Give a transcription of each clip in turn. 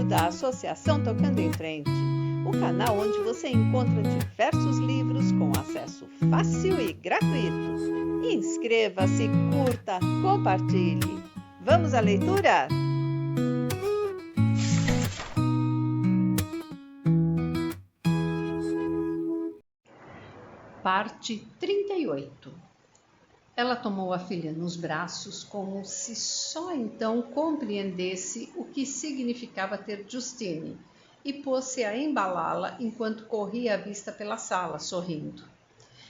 da Associação Tocando em Frente, o canal onde você encontra diversos livros com acesso fácil e gratuito. Inscreva-se, curta, compartilhe. Vamos à leitura? Parte 38. Ela tomou a filha nos braços como se só então compreendesse o que significava ter Justine e pôs-se a embalá-la enquanto corria a vista pela sala, sorrindo.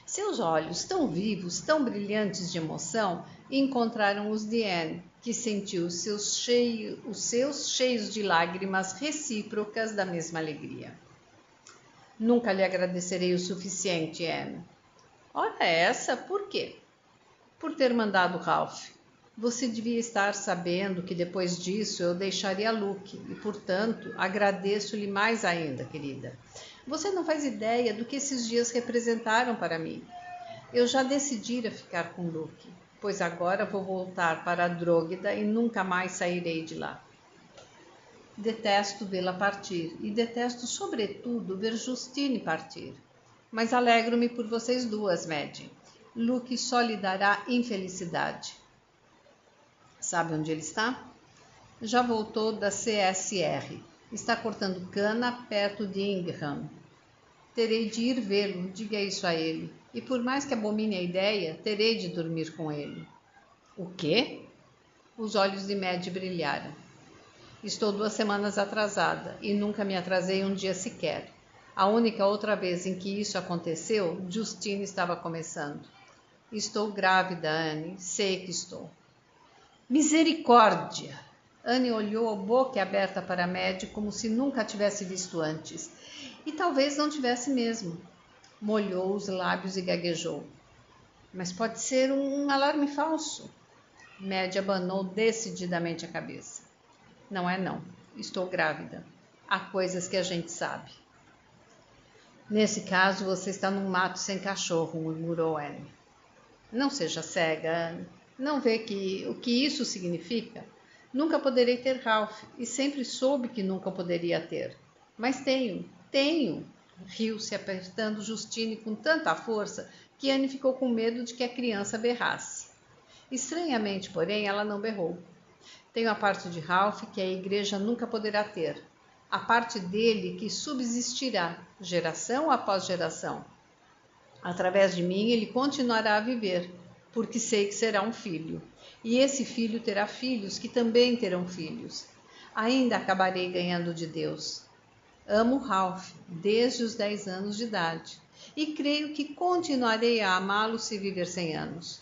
Seus olhos, tão vivos, tão brilhantes de emoção, encontraram os de Anne, que sentiu os seus cheios de lágrimas recíprocas da mesma alegria. Nunca lhe agradecerei o suficiente, Anne. Ora essa, por quê? Por ter mandado Ralph. Você devia estar sabendo que depois disso eu deixaria Luke e, portanto, agradeço-lhe mais ainda, querida. Você não faz ideia do que esses dias representaram para mim. Eu já decidira ficar com Luke, pois agora vou voltar para a Drógheda e nunca mais sairei de lá. Detesto vê-la partir e detesto, sobretudo, ver Justine partir. Mas alegro-me por vocês duas, Maddie. Luke só lhe dará infelicidade. Sabe onde ele está? Já voltou da CSR. Está cortando cana perto de Ingham. Terei de ir vê-lo, diga isso a ele. E por mais que abomine a ideia, terei de dormir com ele. O quê? Os olhos de Maddie brilharam. Estou 2 semanas atrasada e nunca me atrasei um dia sequer. A única outra vez em que isso aconteceu, Justine estava começando. Estou grávida, Anne. Sei que estou. Misericórdia! Anne olhou boca aberta para Maddie como se nunca a tivesse visto antes. E talvez não tivesse mesmo. Molhou os lábios e gaguejou. Mas pode ser um alarme falso. Maddie abanou decididamente a cabeça. Não é não. Estou grávida. Há coisas que a gente sabe. Nesse caso, você está num mato sem cachorro, murmurou Anne. Não seja cega, Anne. Não vê o que isso significa? Nunca poderei ter Ralph, e sempre soube que nunca o poderia ter. Mas tenho. Riu-se apertando Justine com tanta força que Anne ficou com medo de que a criança berrasse. Estranhamente, porém, ela não berrou. Tenho a parte de Ralph que a igreja nunca poderá ter. A parte dele que subsistirá, geração após geração. Através de mim ele continuará a viver, porque sei que será um filho. E esse filho terá filhos que também terão filhos. Ainda acabarei ganhando de Deus. Amo Ralph desde os 10 anos de idade. E creio que continuarei a amá-lo se viver 100 anos.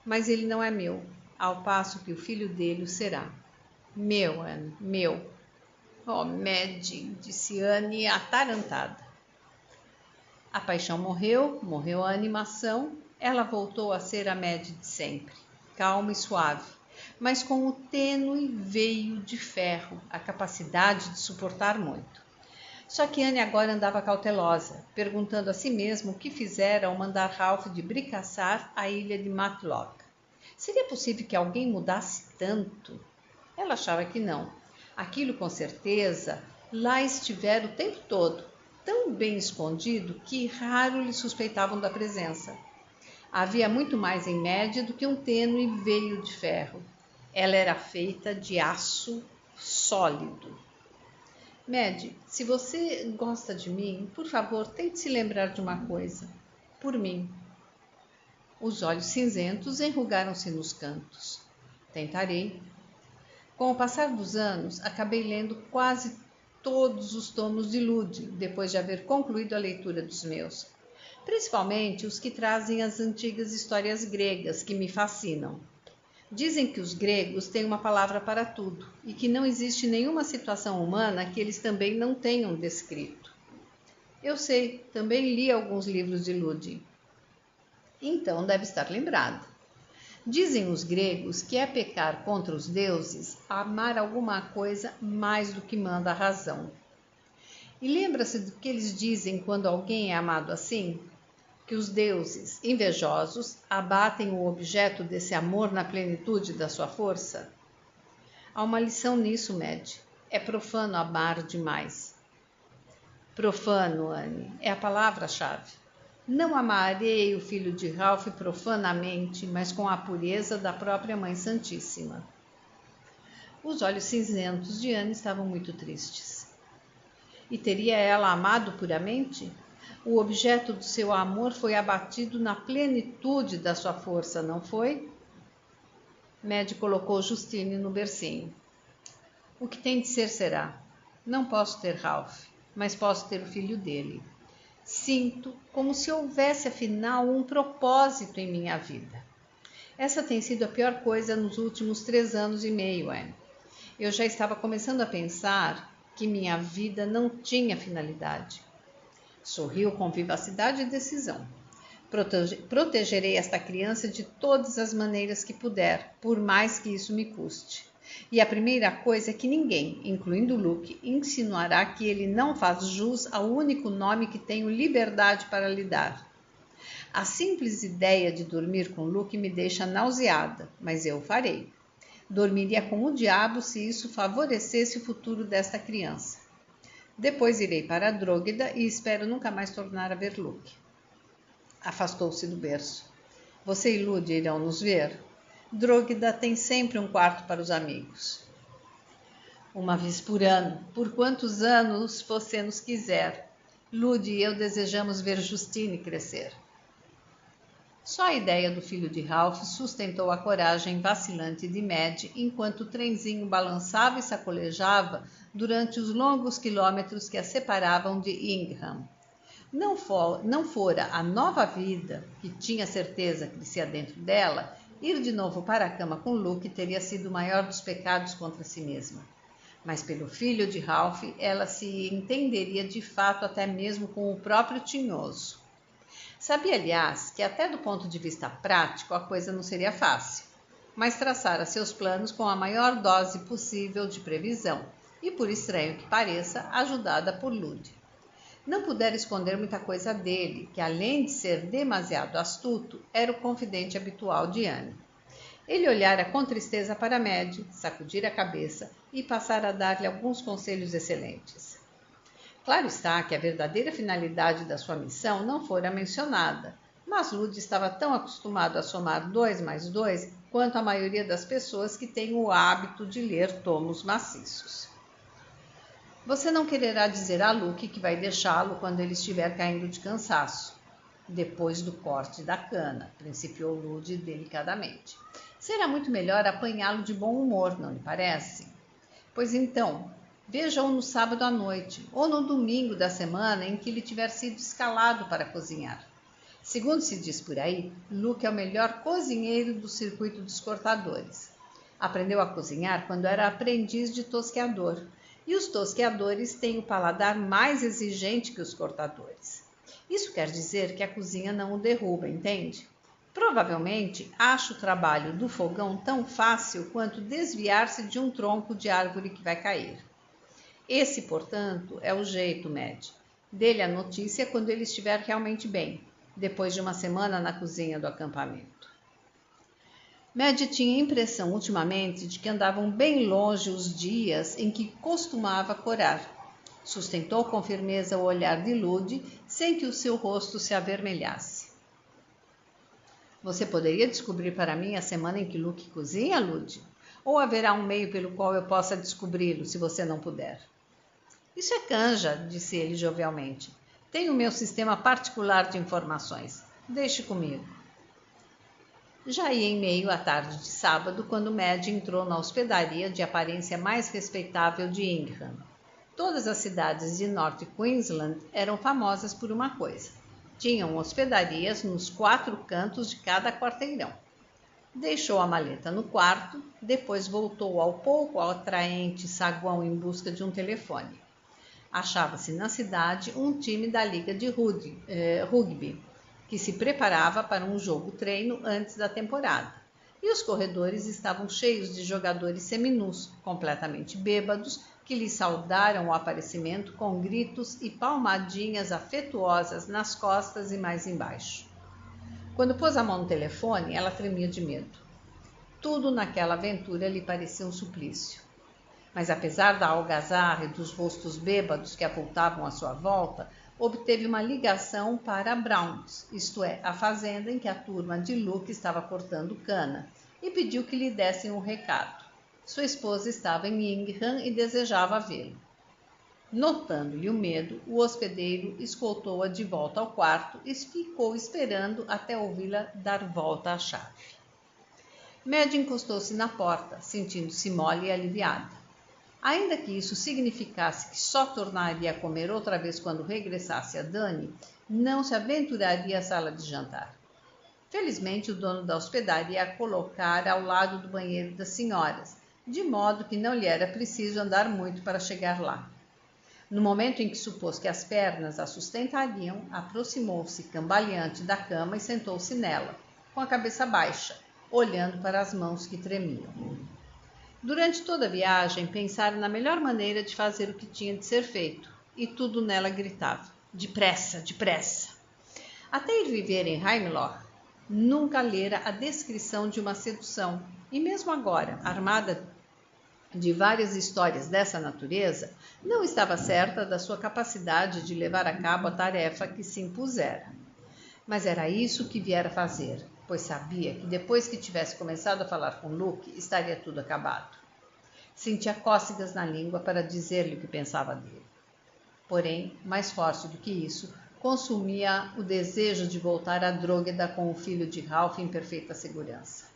Mas ele não é meu, ao passo que o filho dele o será. Meu, Anne, meu. Oh, Maddie, disse Anne atarantada. A paixão morreu a animação, ela voltou a ser a Maddie de sempre, calma e suave, mas com o tênue veio de ferro, a capacidade de suportar muito. Só que Anne agora andava cautelosa, perguntando a si mesma o que fizera ao mandar Ralph de Bricassar à ilha de Matlock. Seria possível que alguém mudasse tanto? Ela achava que não. Aquilo, com certeza, lá estivera o tempo todo, tão bem escondido que raro lhe suspeitavam da presença. Havia muito mais em Maddie do que um tênue veio de ferro. Ela era feita de aço sólido. Maddie, se você gosta de mim, por favor, tente se lembrar de uma coisa. Por mim. Os olhos cinzentos enrugaram-se nos cantos. Tentarei. Com o passar dos anos, acabei lendo quase todos os tomos de Lude, depois de haver concluído a leitura dos meus. Principalmente os que trazem as antigas histórias gregas, que me fascinam. Dizem que os gregos têm uma palavra para tudo e que não existe nenhuma situação humana que eles também não tenham descrito. Eu sei, também li alguns livros de Lude. Então deve estar lembrado. Dizem os gregos que é pecar contra os deuses amar alguma coisa mais do que manda a razão. E lembra-se do que eles dizem quando alguém é amado assim? Que os deuses, invejosos, abatem o objeto desse amor na plenitude da sua força? Há uma lição nisso, Maddie. É profano amar demais. Profano, Anne, é a palavra-chave. Não amarei o filho de Ralph profanamente, mas com a pureza da própria Mãe Santíssima. Os olhos cinzentos de Anne estavam muito tristes. E teria ela amado puramente? O objeto do seu amor foi abatido na plenitude da sua força, não foi? Maddie colocou Justine no bercinho. O que tem de ser será. Não posso ter Ralph, mas posso ter o filho dele. Sinto como se houvesse, afinal, um propósito em minha vida. Essa tem sido a pior coisa nos últimos 3 anos e meio, Anne. Eu já estava começando a pensar que minha vida não tinha finalidade. Sorriu com vivacidade e decisão. Protegerei esta criança de todas as maneiras que puder, por mais que isso me custe. E a primeira coisa é que ninguém, incluindo Luke, insinuará que ele não faz jus ao único nome que tenho liberdade para lhe dar. A simples ideia de dormir com Luke me deixa nauseada, mas eu o farei. Dormiria com o diabo se isso favorecesse o futuro desta criança. Depois irei para a Drógueda e espero nunca mais tornar a ver Luke. Afastou-se do berço. Você e Lud irão nos ver? Drógueda tem sempre um quarto para os amigos. Uma vez por ano, por quantos anos você nos quiser. Lud e eu desejamos ver Justine crescer. Só a ideia do filho de Ralph sustentou a coragem vacilante de Maddie enquanto o trenzinho balançava e sacolejava durante os longos quilômetros que a separavam de Ingham. Não fora a nova vida, que tinha certeza crescia dentro dela, ir de novo para a cama com Luke teria sido o maior dos pecados contra si mesma. Mas pelo filho de Ralph, ela se entenderia de fato até mesmo com o próprio tinhoso. Sabia, aliás, que até do ponto de vista prático a coisa não seria fácil, mas traçara seus planos com a maior dose possível de previsão e, por estranho que pareça, ajudada por Lud. Não pudera esconder muita coisa dele, que além de ser demasiado astuto, era o confidente habitual de Anne. Ele olhara com tristeza para Maddie, sacudira a cabeça e passara a dar-lhe alguns conselhos excelentes. Claro está que a verdadeira finalidade da sua missão não fora mencionada, mas Lud estava tão acostumado a somar 2 mais 2 quanto a maioria das pessoas que têm o hábito de ler tomos maciços. Você não quererá dizer a Luke que vai deixá-lo quando ele estiver caindo de cansaço, depois do corte da cana, principiou Lud delicadamente. Será muito melhor apanhá-lo de bom humor, não lhe parece? Pois então, veja-o no sábado à noite, ou no domingo da semana em que ele tiver sido escalado para cozinhar. Segundo se diz por aí, Luke é o melhor cozinheiro do circuito dos cortadores. Aprendeu a cozinhar quando era aprendiz de tosqueador, e os tosqueadores têm o paladar mais exigente que os cortadores. Isso quer dizer que a cozinha não o derruba, entende? Provavelmente acha o trabalho do fogão tão fácil quanto desviar-se de um tronco de árvore que vai cair. Esse, portanto, é o jeito, Maddie. Dê-lhe a notícia quando ele estiver realmente bem, depois de uma semana na cozinha do acampamento. Maddie tinha a impressão ultimamente de que andavam bem longe os dias em que costumava corar. Sustentou com firmeza o olhar de Lud, sem que o seu rosto se avermelhasse. Você poderia descobrir para mim a semana em que Luke cozinha, Lud? Ou haverá um meio pelo qual eu possa descobri-lo, se você não puder? Isso é canja, disse ele jovialmente. Tenho o meu sistema particular de informações. Deixe comigo. Já ia em meio à tarde de sábado, quando Maddie entrou na hospedaria de aparência mais respeitável de Ingham. Todas as cidades de North Queensland eram famosas por uma coisa. Tinham hospedarias nos 4 cantos de cada quarteirão. Deixou a maleta no quarto, depois voltou ao pouco atraente saguão em busca de um telefone. Achava-se na cidade um time da liga de rugby, que se preparava para um jogo-treino antes da temporada, e os corredores estavam cheios de jogadores seminus, completamente bêbados, que lhe saudaram o aparecimento com gritos e palmadinhas afetuosas nas costas e mais embaixo. Quando pôs a mão no telefone, ela tremia de medo. Tudo naquela aventura lhe parecia um suplício. Mas apesar da algazarra e dos rostos bêbados que avultavam à sua volta, obteve uma ligação para Browns, isto é, a fazenda em que a turma de Luke estava cortando cana, e pediu que lhe dessem um recado. Sua esposa estava em Ingham e desejava vê-lo. Notando-lhe o medo, o hospedeiro escoltou-a de volta ao quarto e ficou esperando até ouvi-la dar volta à chave. Madge encostou-se na porta, sentindo-se mole e aliviada. Ainda que isso significasse que só tornaria a comer outra vez quando regressasse a Dani, não se aventuraria à sala de jantar. Felizmente, o dono da hospedaria a colocara ao lado do banheiro das senhoras, de modo que não lhe era preciso andar muito para chegar lá. No momento em que supôs que as pernas a sustentariam, aproximou-se cambaleante da cama e sentou-se nela, com a cabeça baixa, olhando para as mãos que tremiam. Durante toda a viagem, pensara na melhor maneira de fazer o que tinha de ser feito, e tudo nela gritava: depressa, depressa! Até ir viver em Heimloch, nunca lera a descrição de uma sedução, e mesmo agora, armada de várias histórias dessa natureza, não estava certa da sua capacidade de levar a cabo a tarefa que se impusera. Mas era isso que viera fazer, pois sabia que depois que tivesse começado a falar com Luke, estaria tudo acabado. Sentia cócegas na língua para dizer-lhe o que pensava dele. Porém, mais forte do que isso, consumia o desejo de voltar à Drógueda com o filho de Ralph em perfeita segurança.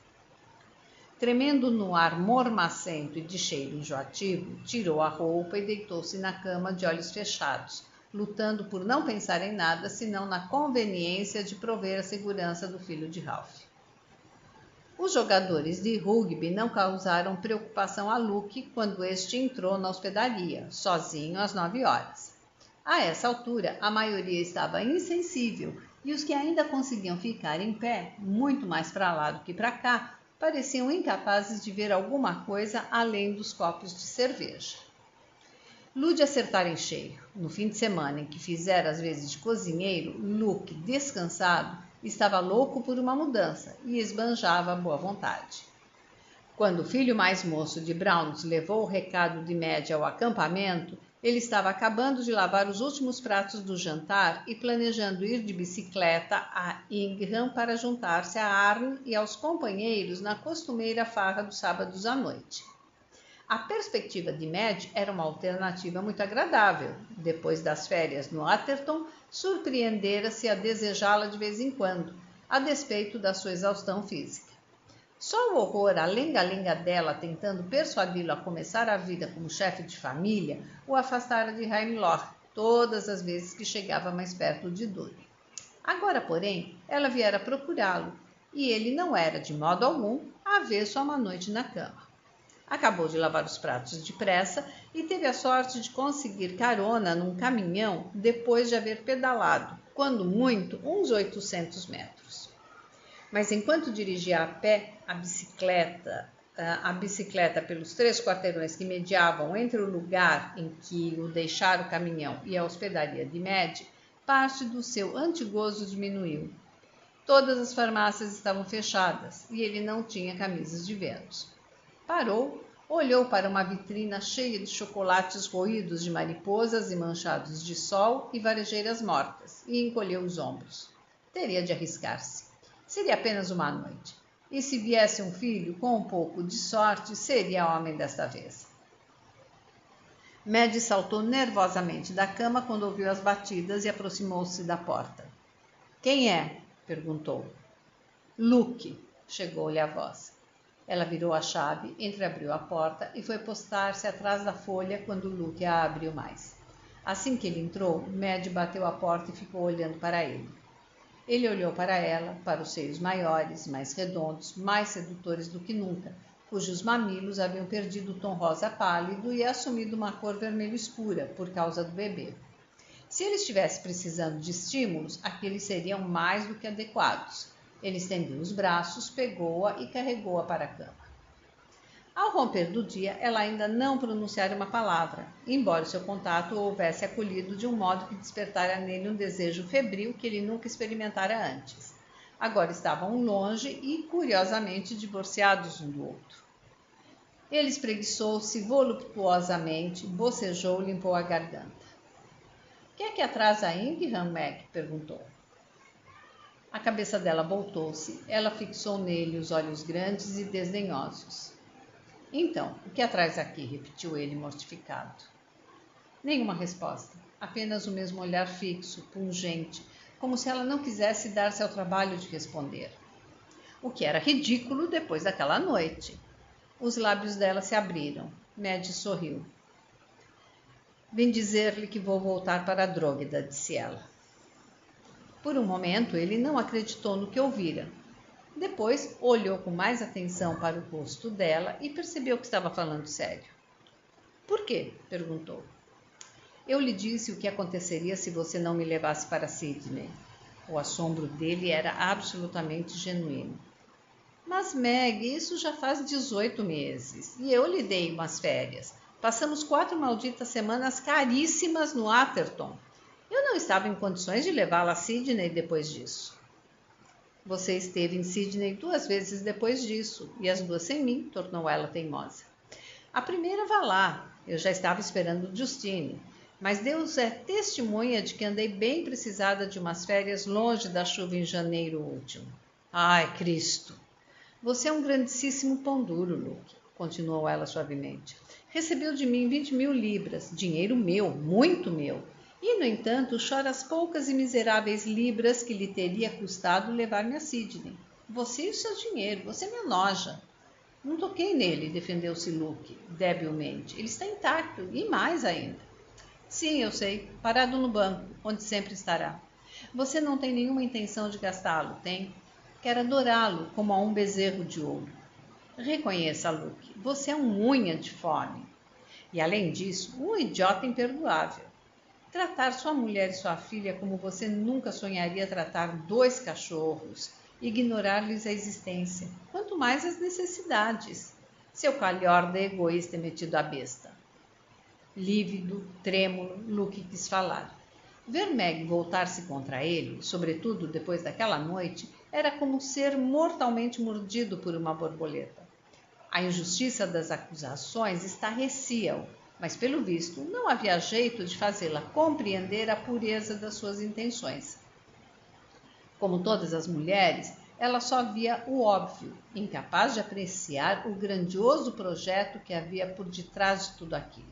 Tremendo no ar mormacento e de cheiro enjoativo, tirou a roupa e deitou-se na cama de olhos fechados, lutando por não pensar em nada senão na conveniência de prover a segurança do filho de Ralph. Os jogadores de rugby não causaram preocupação a Luke quando este entrou na hospedaria, sozinho às 9 horas. A essa altura, a maioria estava insensível e os que ainda conseguiam ficar em pé, muito mais para lá do que para cá, pareciam incapazes de ver alguma coisa além dos copos de cerveja. Lude acertara em cheio. No fim de semana em que fizera as vezes de cozinheiro, Luke, descansado, estava louco por uma mudança e esbanjava a boa vontade. Quando o filho mais moço de Browns levou o recado de Madge ao acampamento, ele estava acabando de lavar os últimos pratos do jantar e planejando ir de bicicleta a Ingham para juntar-se a Arne e aos companheiros na costumeira farra dos sábados à noite. A perspectiva de Madge era uma alternativa muito agradável. Depois das férias no Atherton, surpreendera-se a desejá-la de vez em quando, a despeito da sua exaustão física. Só o horror, a lenga-lenga dela tentando persuadi-lo a começar a vida como chefe de família, o afastara de Heimloch todas as vezes que chegava mais perto de Dani. Agora, porém, ela viera procurá-lo, e ele não era, de modo algum, avesso a uma noite na cama. Acabou de lavar os pratos depressa e teve a sorte de conseguir carona num caminhão depois de haver pedalado, quando muito, uns 800 metros. Mas enquanto dirigia a pé a bicicleta pelos 3 quarteirões que mediavam entre o lugar em que o deixara o caminhão e a hospedaria de Madge, parte do seu antigozo diminuiu. Todas as farmácias estavam fechadas e ele não tinha camisas de Vênus. Parou, olhou para uma vitrina cheia de chocolates roídos de mariposas e manchados de sol e varejeiras mortas e encolheu os ombros. Teria de arriscar-se. Seria apenas uma noite. E se viesse um filho, com um pouco de sorte, seria homem desta vez. Madge saltou nervosamente da cama quando ouviu as batidas e aproximou-se da porta. — Quem é? — perguntou. — Luke — chegou-lhe a voz. Ela virou a chave, entreabriu a porta e foi postar-se atrás da folha quando Luke a abriu mais. Assim que ele entrou, Madge bateu a porta e ficou olhando para ele. Ele olhou para ela, para os seios maiores, mais redondos, mais sedutores do que nunca, cujos mamilos haviam perdido o tom rosa pálido e assumido uma cor vermelho escura por causa do bebê. Se ele estivesse precisando de estímulos, aqueles seriam mais do que adequados. Ele estendeu os braços, pegou-a e carregou-a para a cama. Ao romper do dia, ela ainda não pronunciara uma palavra, embora seu contato o houvesse acolhido de um modo que despertara nele um desejo febril que ele nunca experimentara antes. Agora estavam longe e, curiosamente, divorciados um do outro. Ele espreguiçou-se voluptuosamente, bocejou, limpou a garganta. — Que é que atrasa Ingham, Meg? Perguntou. A cabeça dela voltou-se. Ela fixou nele os olhos grandes e desdenhosos. — Então, o que atrás aqui? Repetiu ele, mortificado. Nenhuma resposta. Apenas o mesmo olhar fixo, pungente, como se ela não quisesse dar-se ao trabalho de responder. O que era ridículo depois daquela noite. Os lábios dela se abriram. Maddie sorriu. — Vem dizer-lhe que vou voltar para a Drógueda, disse ela. Por um momento ele não acreditou no que ouvira. Depois olhou com mais atenção para o rosto dela e percebeu que estava falando sério. — Por quê? Perguntou. — Eu lhe disse o que aconteceria se você não me levasse para Sydney. O assombro dele era absolutamente genuíno. — Mas, Meg, isso já faz 18 meses e eu lhe dei umas férias. Passamos 4 malditas semanas caríssimas no Atherton. Eu não estava em condições de levá-la a Sydney depois disso. Você esteve em Sydney 2 vezes depois disso, e as 2 sem mim, tornou ela teimosa. A primeira vá lá, eu já estava esperando Justine, mas Deus é testemunha de que andei bem precisada de umas férias longe da chuva em janeiro último. Ai, Cristo! Você é um grandíssimo pão duro, Luke, continuou ela suavemente. Recebeu de mim 20.000 libras, dinheiro meu, muito meu. E, no entanto, chora as poucas e miseráveis libras que lhe teria custado levar-me a Sydney. Você e o seu dinheiro, você me enoja. Não toquei nele, defendeu-se Luke, debilmente. Ele está intacto, e mais ainda. Sim, eu sei, parado no banco, onde sempre estará. Você não tem nenhuma intenção de gastá-lo, tem? Quer adorá-lo como a um bezerro de ouro. Reconheça, Luke, você é um unha de fome. E, além disso, um idiota imperdoável. Tratar sua mulher e sua filha como você nunca sonharia tratar 2 cachorros, ignorar-lhes a existência, quanto mais as necessidades. Seu calhorda egoísta e metido à besta. Lívido, trêmulo, Luke quis falar. Ver Meg voltar-se contra ele, sobretudo depois daquela noite, era como ser mortalmente mordido por uma borboleta. A injustiça das acusações estarrecia-o, mas, pelo visto, não havia jeito de fazê-la compreender a pureza das suas intenções. Como todas as mulheres, ela só via o óbvio, incapaz de apreciar o grandioso projeto que havia por detrás de tudo aquilo.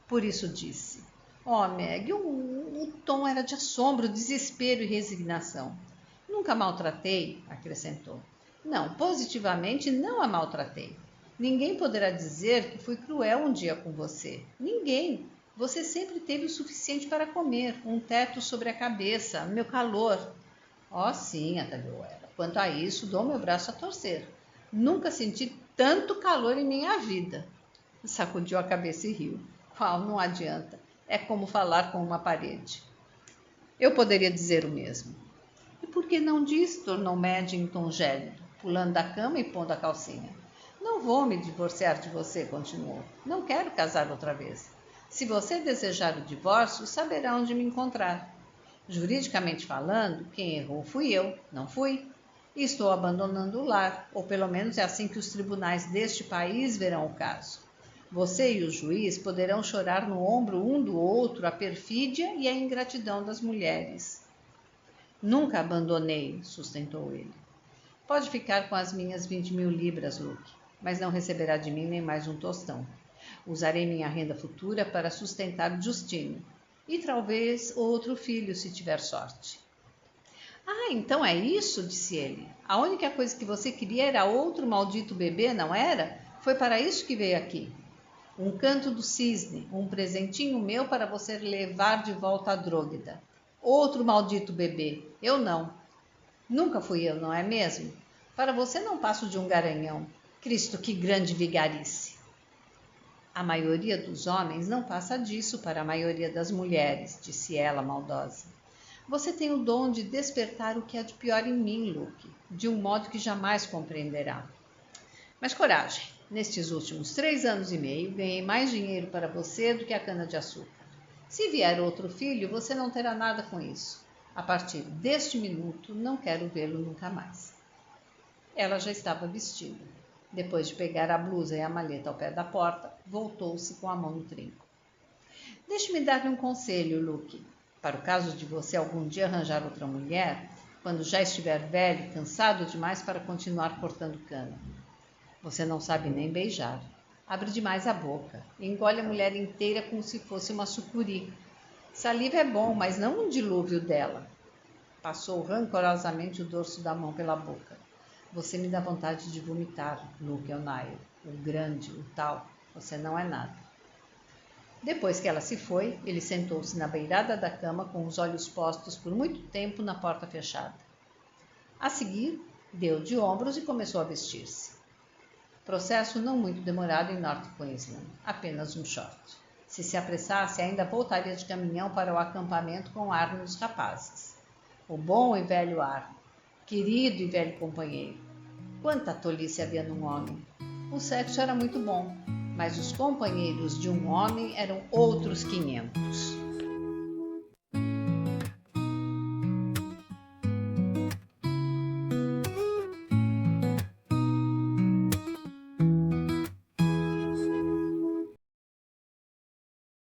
Por isso disse: Oh, Meg, o tom era de assombro, desespero e resignação. Nunca maltratei, acrescentou. Não, positivamente não a maltratei. Ninguém poderá dizer que fui cruel um dia com você. Ninguém. Você sempre teve o suficiente para comer, um teto sobre a cabeça, meu calor. Oh, sim, atalhou ela. Quanto a isso, dou meu braço a torcer. Nunca senti tanto calor em minha vida. Sacudiu a cabeça e riu. Qual, não adianta. É como falar com uma parede. Eu poderia dizer o mesmo. E por que não diz? Tornou Maddie em tom gélido, pulando da cama e pondo a calcinha. Não vou me divorciar de você, continuou. Não quero casar outra vez. Se você desejar o divórcio, saberá onde me encontrar. Juridicamente falando, quem errou fui eu, não fui. E estou abandonando o lar, ou pelo menos é assim que os tribunais deste país verão o caso. Você e o juiz poderão chorar no ombro um do outro a perfídia e a ingratidão das mulheres. Nunca abandonei, sustentou ele. Pode ficar com as minhas 20.000 libras, Luke, mas não receberá de mim nem mais um tostão. Usarei minha renda futura para sustentar Justine e talvez outro filho, se tiver sorte. Ah, então é isso, disse ele. A única coisa que você queria era outro maldito bebê, não era? Foi para isso que veio aqui. Um canto do cisne, um presentinho meu para você levar de volta à Drógueda. Outro maldito bebê. Eu não. Nunca fui eu, não é mesmo? Para você não passo de um garanhão. Cristo, que grande vigarice! A maioria dos homens não passa disso para a maioria das mulheres, disse ela, maldosa. Você tem o dom de despertar o que há de pior em mim, Luke, de um modo que jamais compreenderá. Mas coragem, nestes últimos 3 anos e meio, ganhei mais dinheiro para você do que a cana-de-açúcar. Se vier outro filho, você não terá nada com isso. A partir deste minuto, não quero vê-lo nunca mais. Ela já estava vestida. Depois de pegar a blusa e a maleta ao pé da porta, voltou-se com a mão no trinco. Deixe-me dar-lhe um conselho, Luke. Para o caso de você algum dia arranjar outra mulher, quando já estiver velho e cansado demais para continuar cortando cana. Você não sabe nem beijar. Abre demais a boca e engole a mulher inteira como se fosse uma sucuri. Saliva é bom, mas não um dilúvio dela. Passou rancorosamente o dorso da mão pela boca. Você me dá vontade de vomitar, Luke O'Neill. O grande, o tal. Você não é nada. Depois que ela se foi, ele sentou-se na beirada da cama com os olhos postos por muito tempo na porta fechada. A seguir, deu de ombros e começou a vestir-se. Processo não muito demorado em North Queensland, apenas um short. Se apressasse, ainda voltaria de caminhão para o acampamento com Arno e os rapazes. O bom e velho Arno, querido e velho companheiro. Quanta tolice havia num homem. O sexo era muito bom, mas os companheiros de um homem eram outros 500.